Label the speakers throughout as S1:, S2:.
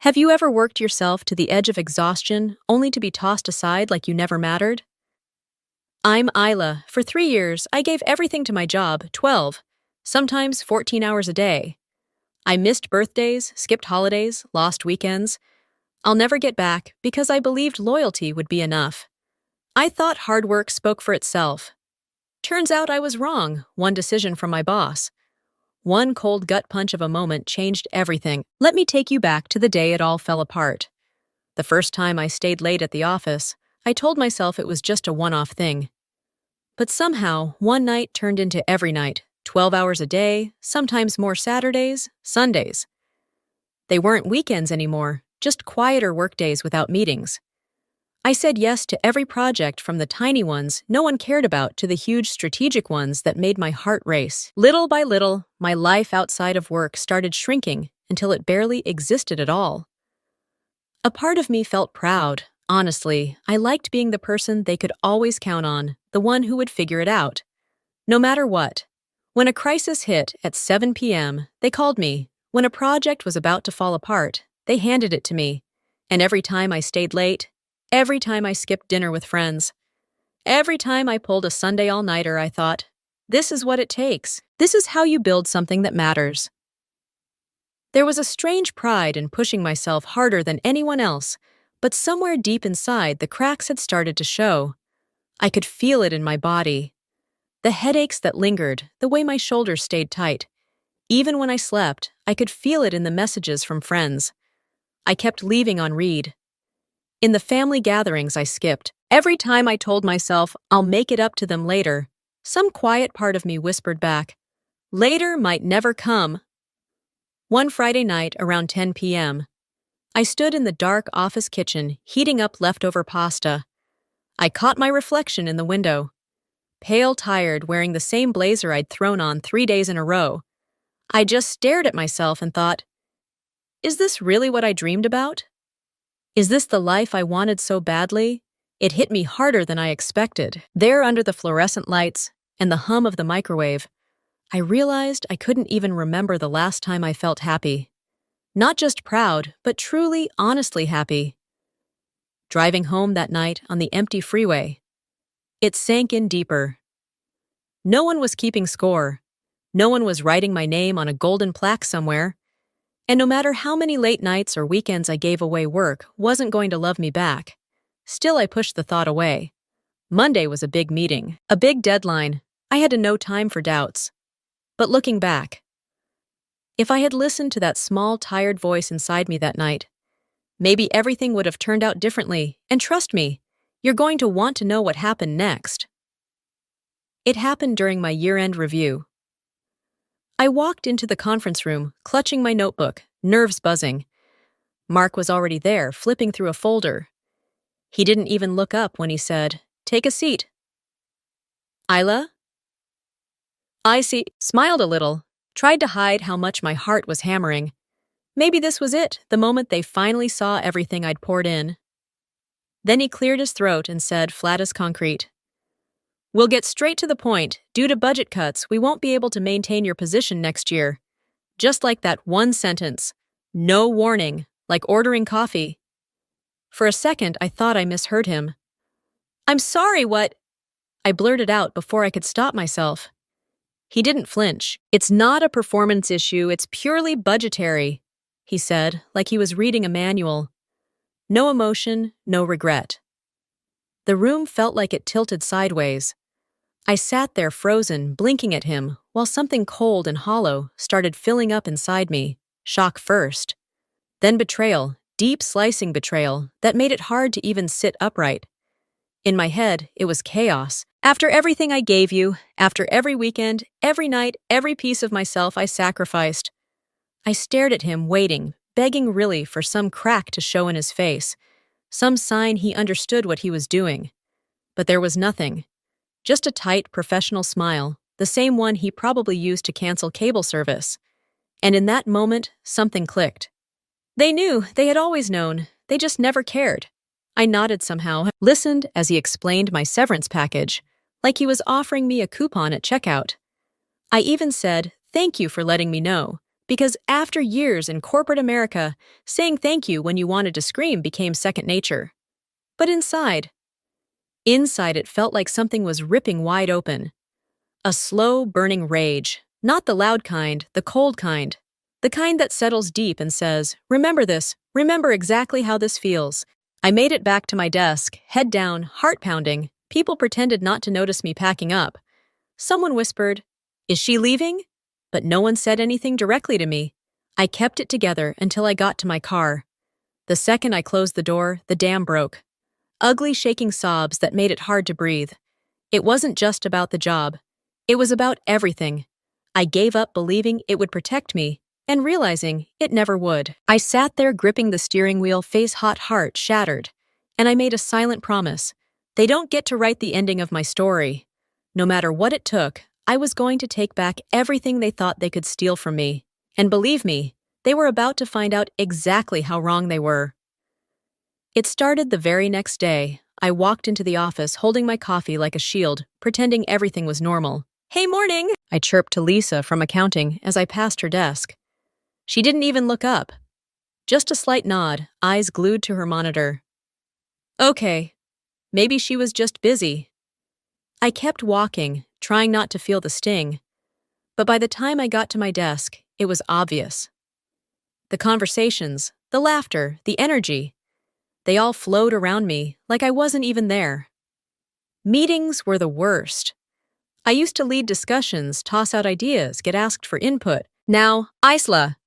S1: Have you ever worked yourself to the edge of exhaustion only to be tossed aside like you never mattered? I'm Isla. For 3 years, I gave everything to my job, 12, sometimes 14 hours a day. I missed birthdays, skipped holidays, lost weekends. I'll never get back because I believed loyalty would be enough. I thought hard work spoke for itself. Turns out I was wrong, one decision from my boss. One cold gut punch of a moment changed everything. Let me take you back to the day it all fell apart. The first time I stayed late at the office, I told myself it was just a one-off thing. But somehow, one night turned into every night, 12 hours a day, sometimes more Saturdays, Sundays. They weren't weekends anymore, just quieter workdays without meetings. I said yes to every project, from the tiny ones no one cared about to the huge strategic ones that made my heart race. Little by little, my life outside of work started shrinking until it barely existed at all. A part of me felt proud. Honestly, I liked being the person they could always count on, the one who would figure it out. No matter what. When a crisis hit at 7 p.m., they called me. When a project was about to fall apart, they handed it to me. And every time I stayed late, every time I skipped dinner with friends, every time I pulled a Sunday all-nighter, I thought, this is what it takes. This is how you build something that matters. There was a strange pride in pushing myself harder than anyone else, but somewhere deep inside, the cracks had started to show. I could feel it in my body. The headaches that lingered, the way my shoulders stayed tight. Even when I slept, I could feel it in the messages from friends. I kept leaving on read. In the family gatherings I skipped, every time I told myself I'll make it up to them later, some quiet part of me whispered back, later might never come. One Friday night around 10 p.m., I stood in the dark office kitchen heating up leftover pasta. I caught my reflection in the window. Pale, tired, wearing the same blazer I'd thrown on 3 days in a row. I just stared at myself and thought, is this really what I dreamed about? Is this the life I wanted so badly? It hit me harder than I expected. There under the fluorescent lights and the hum of the microwave, I realized I couldn't even remember the last time I felt happy. Not just proud, but truly, honestly happy. Driving home that night on the empty freeway, it sank in deeper. No one was keeping score. No one was writing my name on a golden plaque somewhere. And no matter how many late nights or weekends I gave away, work wasn't going to love me back. Still, I pushed the thought away. Monday was a big meeting, a big deadline. I had no time for doubts. But looking back, if I had listened to that small, tired voice inside me that night, maybe everything would have turned out differently. And trust me, you're going to want to know what happened next. It happened during my year-end review. I walked into the conference room, clutching my notebook, nerves buzzing. Mark was already there, flipping through a folder. He didn't even look up when he said, "Take a seat." "Isla?" I smiled a little, tried to hide how much my heart was hammering. Maybe this was it, the moment they finally saw everything I'd poured in. Then he cleared his throat and said, flat as concrete, "We'll get straight to the point. Due to budget cuts, we won't be able to maintain your position next year." Just like that one sentence. No warning, like ordering coffee. For a second, I thought I misheard him. "I'm sorry, what?" I blurted out before I could stop myself. He didn't flinch. "It's not a performance issue, it's purely budgetary," he said, like he was reading a manual. No emotion, no regret. The room felt like it tilted sideways. I sat there frozen, blinking at him, while something cold and hollow started filling up inside me. Shock first. Then betrayal, deep slicing betrayal that made it hard to even sit upright. In my head, it was chaos. After everything I gave you, after every weekend, every night, every piece of myself I sacrificed. I stared at him, waiting, begging really for some crack to show in his face, some sign he understood what he was doing. But there was nothing. Just a tight, professional smile, the same one he probably used to cancel cable service. And in that moment, something clicked. They knew, they had always known, they just never cared. I nodded somehow, listened as he explained my severance package, like he was offering me a coupon at checkout. I even said, "Thank you for letting me know," Because after years in corporate America, saying thank you when you wanted to scream became second nature. But inside it felt like something was ripping wide open. A slow, burning rage. Not the loud kind, the cold kind. The kind that settles deep and says, remember this, remember exactly how this feels. I made it back to my desk, head down, heart pounding. People pretended not to notice me packing up. Someone whispered, is she leaving? But no one said anything directly to me. I kept it together until I got to my car. The second I closed the door, the dam broke. Ugly, shaking sobs that made it hard to breathe. It wasn't just about the job. It was about everything. I gave up believing it would protect me, and realizing it never would. I sat there gripping the steering wheel, face-hot, heart shattered, and I made a silent promise. They don't get to write the ending of my story. No matter what it took, I was going to take back everything they thought they could steal from me. And believe me, they were about to find out exactly how wrong they were. It started the very next day. I walked into the office holding my coffee like a shield, pretending everything was normal. Hey, morning! I chirped to Lisa from accounting as I passed her desk. She didn't even look up. Just a slight nod, eyes glued to her monitor. Okay, maybe she was just busy. I kept walking, trying not to feel the sting. But by the time I got to my desk, it was obvious. The conversations, the laughter, the energy, they all flowed around me like I wasn't even there. Meetings were the worst. I used to lead discussions, toss out ideas, get asked for input. Now, Isla,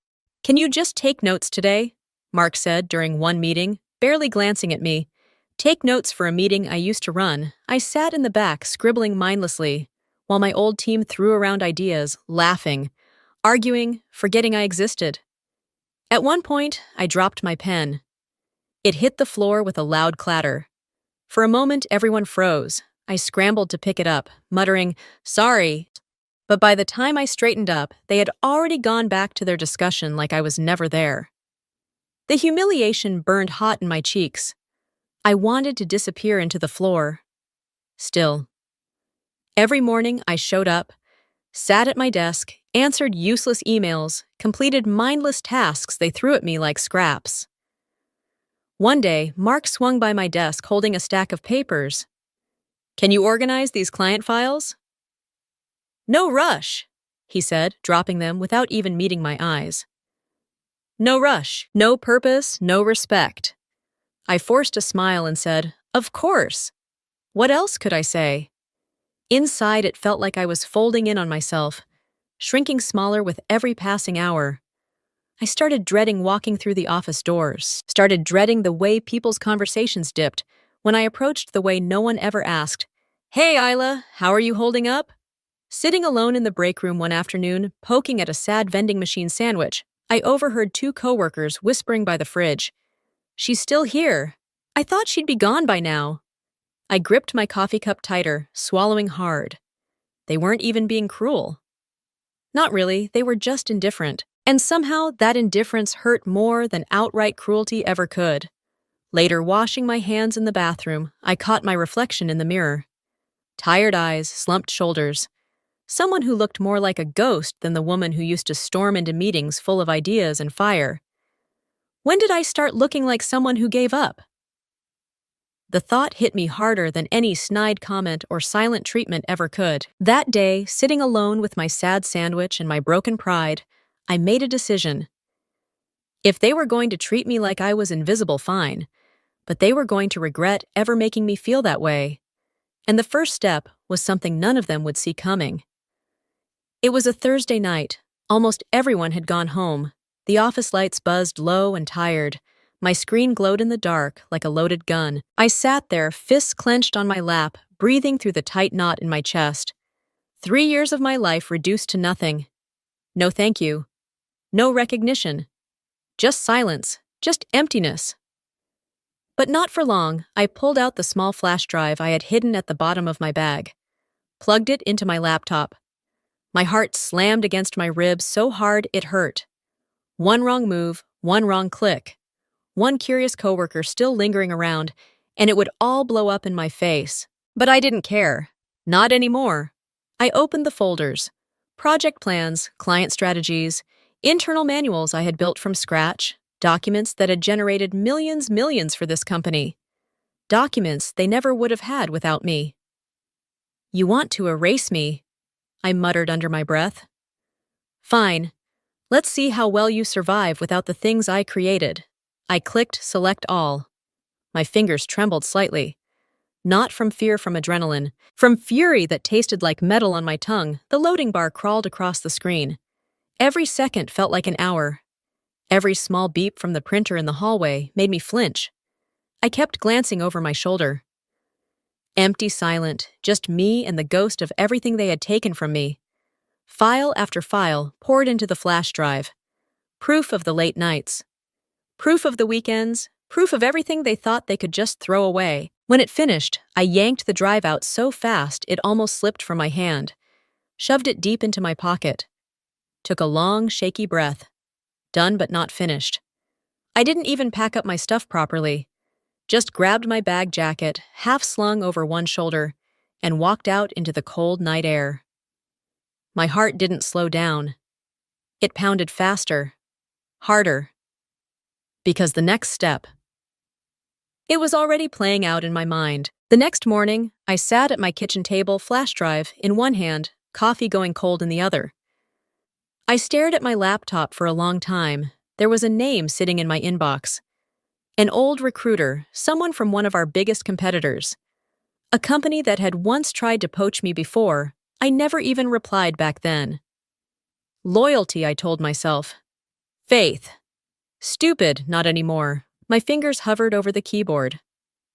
S1: can you just take notes today? Mark said during one meeting, barely glancing at me. Take notes for a meeting I used to run. I sat in the back, scribbling mindlessly, while my old team threw around ideas, laughing, arguing, forgetting I existed. At one point, I dropped my pen. It hit the floor with a loud clatter. For a moment, everyone froze. I scrambled to pick it up, muttering, sorry. But by the time I straightened up, they had already gone back to their discussion like I was never there. The humiliation burned hot in my cheeks. I wanted to disappear into the floor. Still. Every morning I showed up, sat at my desk, answered useless emails, completed mindless tasks they threw at me like scraps. One day, Mark swung by my desk holding a stack of papers. Can you organize these client files? No rush, he said, dropping them without even meeting my eyes. No rush, no purpose, no respect. I forced a smile and said, of course. What else could I say? Inside, it felt like I was folding in on myself, shrinking smaller with every passing hour. I started dreading walking through the office doors, started dreading the way people's conversations dipped when I approached the way no one ever asked, hey, Isla, how are you holding up? Sitting alone in the break room one afternoon, poking at a sad vending machine sandwich, I overheard two coworkers whispering by the fridge. She's still here. I thought she'd be gone by now. I gripped my coffee cup tighter, swallowing hard. They weren't even being cruel. Not really, they were just indifferent. And somehow that indifference hurt more than outright cruelty ever could. Later, washing my hands in the bathroom, I caught my reflection in the mirror. Tired eyes, slumped shoulders. Someone who looked more like a ghost than the woman who used to storm into meetings full of ideas and fire. When did I start looking like someone who gave up? The thought hit me harder than any snide comment or silent treatment ever could. That day, sitting alone with my sad sandwich and my broken pride, I made a decision. If they were going to treat me like I was invisible, fine, but they were going to regret ever making me feel that way. And the first step was something none of them would see coming. It was a Thursday night. Almost everyone had gone home. The office lights buzzed low and tired. My screen glowed in the dark like a loaded gun. I sat there, fists clenched on my lap, breathing through the tight knot in my chest. 3 years of my life reduced to nothing. No thank you. No recognition. Just silence. Just emptiness. But not for long. I pulled out the small flash drive I had hidden at the bottom of my bag. Plugged it into my laptop. My heart slammed against my ribs so hard it hurt. One wrong move, one wrong click. One curious coworker still lingering around, and it would all blow up in my face. But I didn't care. Not anymore. I opened the folders. Project plans, client strategies, Internal manuals I had built from scratch, documents that had generated millions for this company. Documents they never would have had without me. You want to erase me, I muttered under my breath. Fine. Let's see how well you survive without the things I created. I clicked Select All. My fingers trembled slightly. Not from fear from adrenaline, from fury that tasted like metal on my tongue. The loading bar crawled across the screen. Every second felt like an hour. Every small beep from the printer in the hallway made me flinch. I kept glancing over my shoulder. Empty, silent, just me and the ghost of everything they had taken from me. File after file poured into the flash drive. Proof of the late nights. Proof of the weekends. Proof of everything they thought they could just throw away. When it finished, I yanked the drive out so fast it almost slipped from my hand. Shoved it deep into my pocket. Took a long, shaky breath. Done but not finished. I didn't even pack up my stuff properly. Just grabbed my bag jacket, half slung over one shoulder, and walked out into the cold night air. My heart didn't slow down. It pounded faster, harder. Because the next step. It was already playing out in my mind. The next morning, I sat at my kitchen table, flash drive in one hand, coffee going cold in the other. I stared at my laptop for a long time. There was a name sitting in my inbox. An old recruiter, someone from one of our biggest competitors. A company that had once tried to poach me before. I never even replied back then. Loyalty, I told myself. Faith. Stupid, not anymore. My fingers hovered over the keyboard.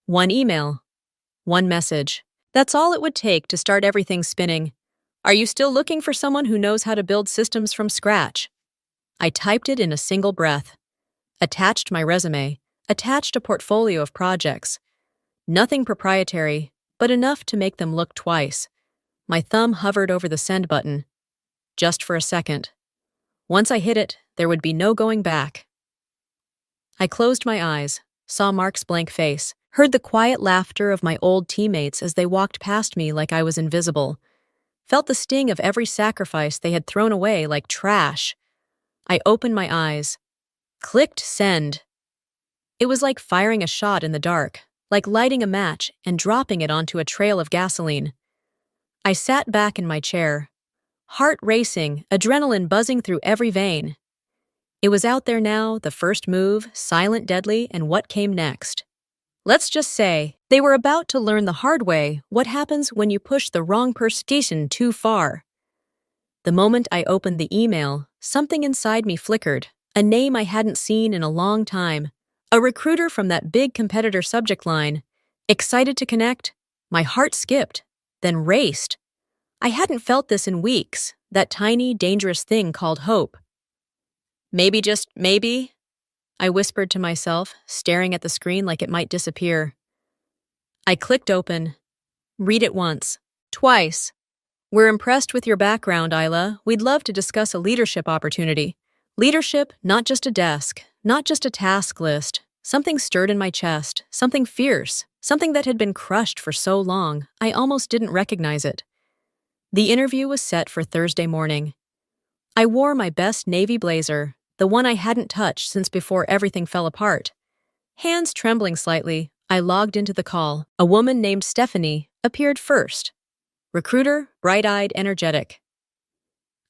S1: One email. One message. That's all it would take to start everything spinning. Are you still looking for someone who knows how to build systems from scratch? I typed it in a single breath. Attached my resume. Attached a portfolio of projects. Nothing proprietary, but enough to make them look twice. My thumb hovered over the send button. Just for a second. Once I hit it, there would be no going back. I closed my eyes, saw Mark's blank face, heard the quiet laughter of my old teammates as they walked past me like I was invisible, felt the sting of every sacrifice they had thrown away like trash. I opened my eyes, clicked send. It was like firing a shot in the dark, like lighting a match and dropping it onto a trail of gasoline. I sat back in my chair, heart racing, adrenaline buzzing through every vein. It was out there now, the first move, silent, deadly, and what came next. Let's just say, they were about to learn the hard way what happens when you push the wrong person too far. The moment I opened the email, something inside me flickered, a name I hadn't seen in a long time. A recruiter from that big competitor subject line. Excited to connect, my heart skipped, then raced. I hadn't felt this in weeks, that tiny, dangerous thing called hope. Maybe, just maybe, I whispered to myself, staring at the screen like it might disappear. I clicked open. Read it once. Twice. We're impressed with your background, Isla. We'd love to discuss a leadership opportunity. Leadership, not just a desk, not just a task list. Something stirred in my chest, something fierce, something that had been crushed for so long, I almost didn't recognize it. The interview was set for Thursday morning. I wore my best navy blazer, the one I hadn't touched since before everything fell apart. Hands trembling slightly, I logged into the call. A woman named Stephanie appeared first. Recruiter, bright-eyed, energetic.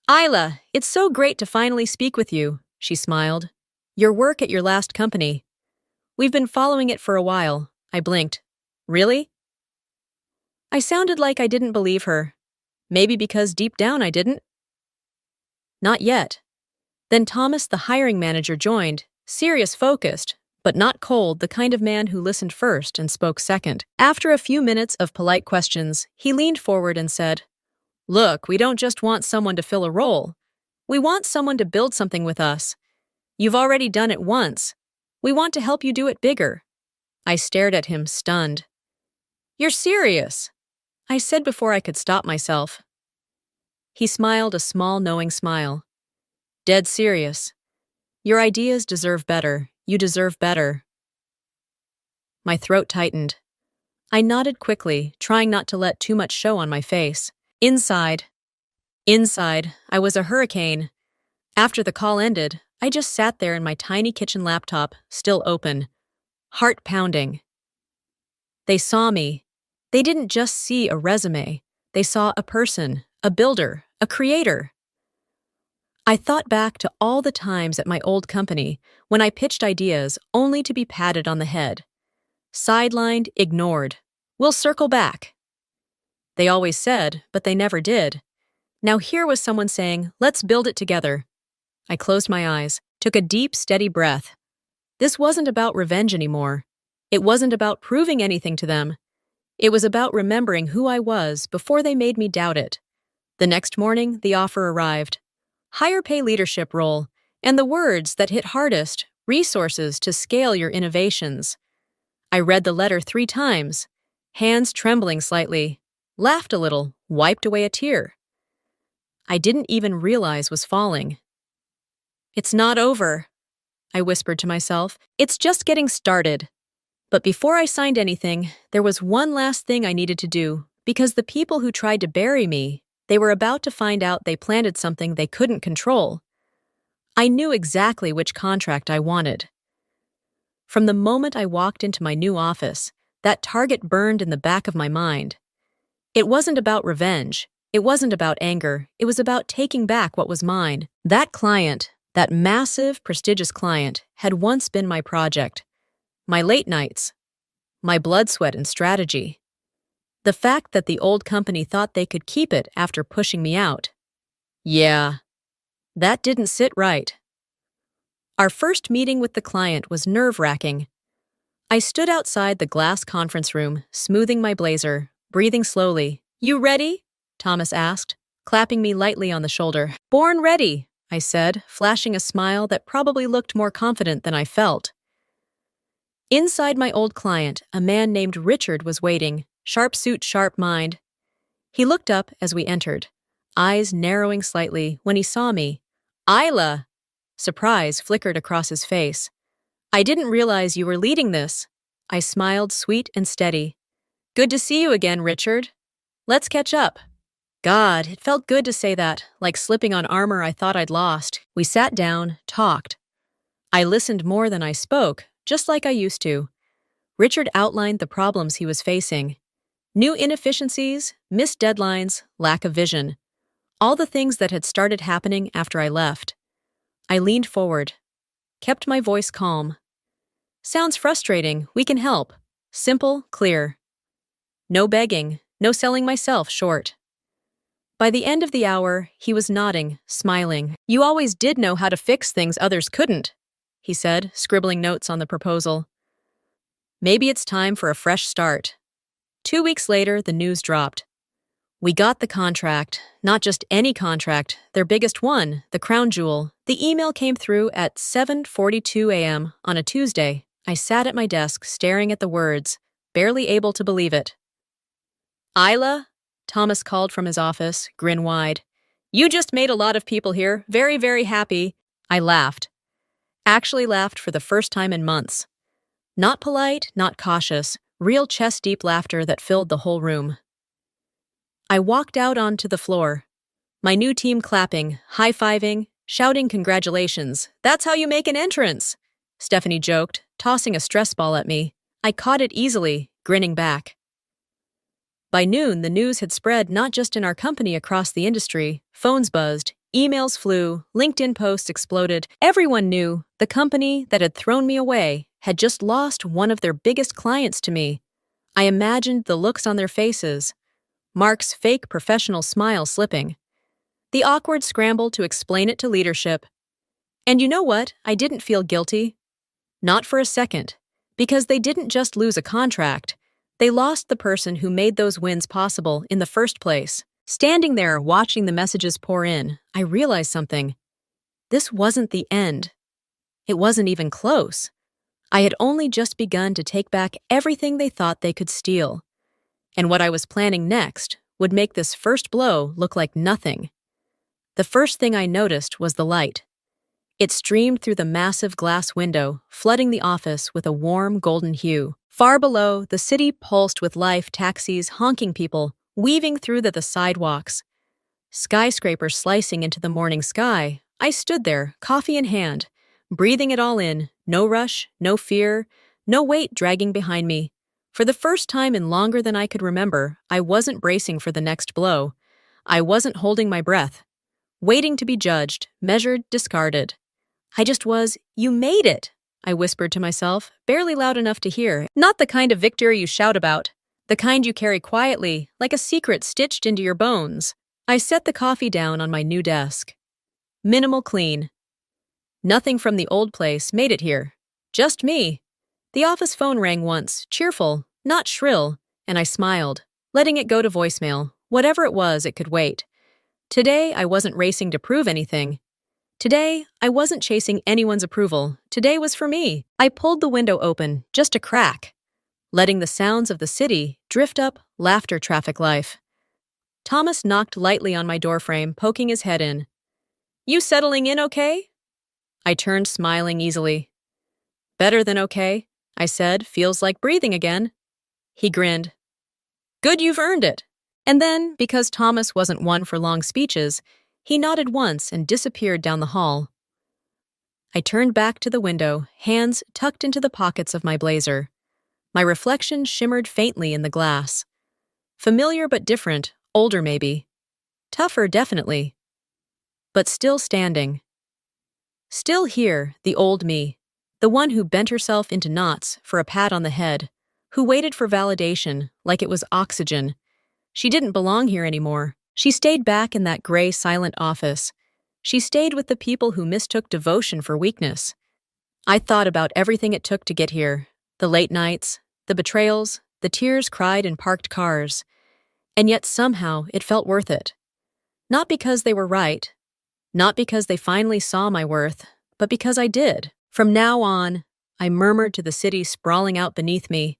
S1: Isla, it's so great to finally speak with you, she smiled. Your work at your last company. We've been following it for a while. I blinked. Really? I sounded like I didn't believe her. Maybe because deep down I didn't. Not yet. Then Thomas, the hiring manager, joined, serious, focused, but not cold, the kind of man who listened first and spoke second. After a few minutes of polite questions, he leaned forward and said, Look, we don't just want someone to fill a role. We want someone to build something with us. You've already done it once. We want to help you do it bigger. I stared at him, stunned. You're serious, I said before I could stop myself. He smiled a small, knowing smile. Dead serious. Your ideas deserve better. You deserve better. My throat tightened. I nodded quickly, trying not to let too much show on my face. Inside, I was a hurricane. After the call ended, I just sat there in my tiny kitchen laptop, still open, heart pounding. They saw me. They didn't just see a resume. They saw a person, a builder, a creator. I thought back to all the times at my old company when I pitched ideas only to be patted on the head. Sidelined, ignored. We'll circle back. They always said, but they never did. Now here was someone saying, let's build it together. I closed my eyes, took a deep, steady breath. This wasn't about revenge anymore. It wasn't about proving anything to them. It was about remembering who I was before they made me doubt it. The next morning, the offer arrived. Higher pay leadership role, and the words that hit hardest, resources to scale your innovations. I read the letter 3 times, hands trembling slightly, laughed a little, wiped away a tear. I didn't even realize was falling. It's not over, I whispered to myself. It's just getting started. But before I signed anything, there was one last thing I needed to do, because the people who tried to bury me, they were about to find out they planted something they couldn't control. I knew exactly which contract I wanted. From the moment I walked into my new office, that target burned in the back of my mind. It wasn't about revenge. It wasn't about anger. It was about taking back what was mine. That client, that massive, prestigious client, had once been my project. My late nights. My blood, sweat, and strategy. The fact that the old company thought they could keep it after pushing me out. Yeah, that didn't sit right. Our first meeting with the client was nerve-wracking. I stood outside the glass conference room, smoothing my blazer, breathing slowly. You ready? Thomas asked, clapping me lightly on the shoulder. Born ready, I said, flashing a smile that probably looked more confident than I felt. Inside my old client, a man named Richard was waiting, sharp suit, sharp mind. He looked up as we entered, eyes narrowing slightly when he saw me. Isla! Surprise flickered across his face. I didn't realize you were leading this. I smiled, sweet and steady. Good to see you again, Richard. Let's catch up. God, it felt good to say that, like slipping on armor I thought I'd lost. We sat down, talked. I listened more than I spoke, just like I used to. Richard outlined the problems he was facing. New inefficiencies, missed deadlines, lack of vision. All the things that had started happening after I left. I leaned forward, kept my voice calm. Sounds frustrating, we can help. Simple, clear. No begging, no selling myself short. By the end of the hour, he was nodding, smiling. You always did know how to fix things others couldn't, he said, scribbling notes on the proposal. Maybe it's time for a fresh start. 2 weeks later, the news dropped. We got the contract, not just any contract, their biggest one, the crown jewel. The email came through at 7:42 a.m. on a Tuesday. I sat at my desk, staring at the words, barely able to believe it. Isla? Thomas called from his office, grin wide. You just made a lot of people here very, very happy. I laughed. Actually laughed for the first time in months. Not polite, not cautious, real chest-deep laughter that filled the whole room. I walked out onto the floor. My new team clapping, high-fiving, shouting congratulations. That's how you make an entrance, Stephanie joked, tossing a stress ball at me. I caught it easily, grinning back. By noon, the news had spread not just in our company across the industry. Phones buzzed, emails flew, LinkedIn posts exploded. Everyone knew the company that had thrown me away had just lost one of their biggest clients to me. I imagined the looks on their faces, Mark's fake professional smile slipping, the awkward scramble to explain it to leadership. And you know what? I didn't feel guilty. Not for a second, because they didn't just lose a contract. They lost the person who made those wins possible in the first place. Standing there, watching the messages pour in, I realized something. This wasn't the end. It wasn't even close. I had only just begun to take back everything they thought they could steal. And what I was planning next would make this first blow look like nothing. The first thing I noticed was the light. It streamed through the massive glass window, flooding the office with a warm golden hue. Far below, the city pulsed with life, taxis, honking people, weaving through the sidewalks. Skyscrapers slicing into the morning sky, I stood there, coffee in hand, breathing it all in, no rush, no fear, no weight dragging behind me. For the first time in longer than I could remember, I wasn't bracing for the next blow. I wasn't holding my breath, waiting to be judged, measured, discarded. I just was, "You made it," I whispered to myself, barely loud enough to hear. Not the kind of victory you shout about, the kind you carry quietly, like a secret stitched into your bones. I set the coffee down on my new desk. Minimal clean. Nothing from the old place made it here. Just me. The office phone rang once, cheerful, not shrill, and I smiled, letting it go to voicemail. Whatever it was, it could wait. Today, I wasn't racing to prove anything. Today, I wasn't chasing anyone's approval. Today was for me. I pulled the window open, just a crack, letting the sounds of the city drift up, laughter, traffic life. Thomas knocked lightly on my doorframe, poking his head in. "You settling in okay?" I turned, smiling easily. "Better than okay," I said. "Feels like breathing again." He grinned. "Good, you've earned it." And then, because Thomas wasn't one for long speeches, he nodded once and disappeared down the hall. I turned back to the window, hands tucked into the pockets of my blazer. My reflection shimmered faintly in the glass. Familiar but different, older maybe. Tougher, definitely. But still standing. Still here, the old me. The one who bent herself into knots for a pat on the head. Who waited for validation like it was oxygen. She didn't belong here anymore. She stayed back in that gray, silent office. She stayed with the people who mistook devotion for weakness. I thought about everything it took to get here. The late nights, the betrayals, the tears cried in parked cars. And yet somehow it felt worth it. Not because they were right. Not because they finally saw my worth, but because I did. From now on, I murmured to the city sprawling out beneath me.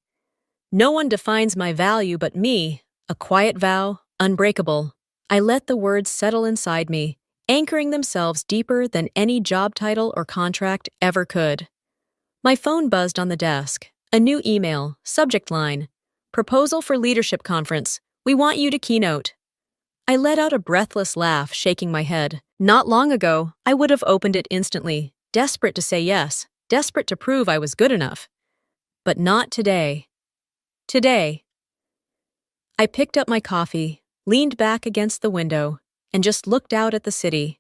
S1: No one defines my value but me, a quiet vow, unbreakable. I let the words settle inside me, anchoring themselves deeper than any job title or contract ever could. My phone buzzed on the desk. A new email, subject line, "Proposal for Leadership Conference. We want you to keynote." I let out a breathless laugh, shaking my head. Not long ago, I would have opened it instantly, desperate to say yes, desperate to prove I was good enough. But not today. Today. I picked up my coffee, leaned back against the window, and just looked out at the city.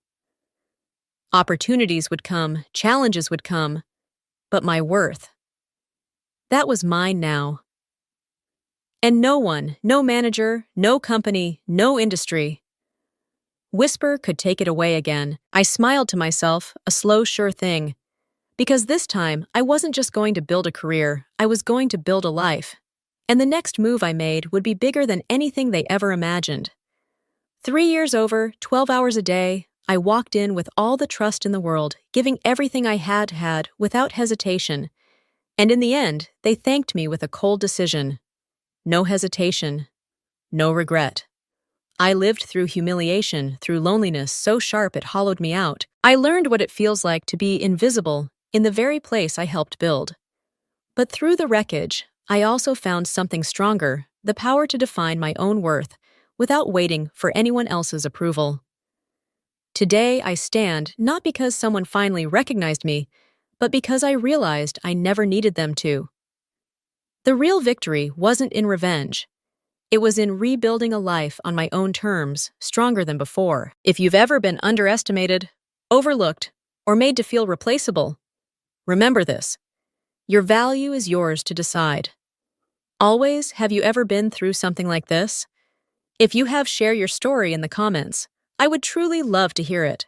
S1: Opportunities would come, challenges would come, but my worth. That was mine now. And no one, no manager, no company, no industry, whisper could take it away again. I smiled to myself, a slow, sure thing. Because this time, I wasn't just going to build a career, I was going to build a life. And the next move I made would be bigger than anything they ever imagined. 3 years over, 12 hours a day, I walked in with all the trust in the world, giving everything I had without hesitation. And in the end, they thanked me with a cold decision. No hesitation. No regret. I lived through humiliation, through loneliness so sharp it hollowed me out. I learned what it feels like to be invisible in the very place I helped build. But through the wreckage, I also found something stronger, the power to define my own worth without waiting for anyone else's approval. Today I stand not because someone finally recognized me, but because I realized I never needed them to. The real victory wasn't in revenge. It was in rebuilding a life on my own terms, stronger than before. If you've ever been underestimated, overlooked, or made to feel replaceable, remember this. Your value is yours to decide. Always, have you ever been through something like this? If you have, share your story in the comments. I would truly love to hear it.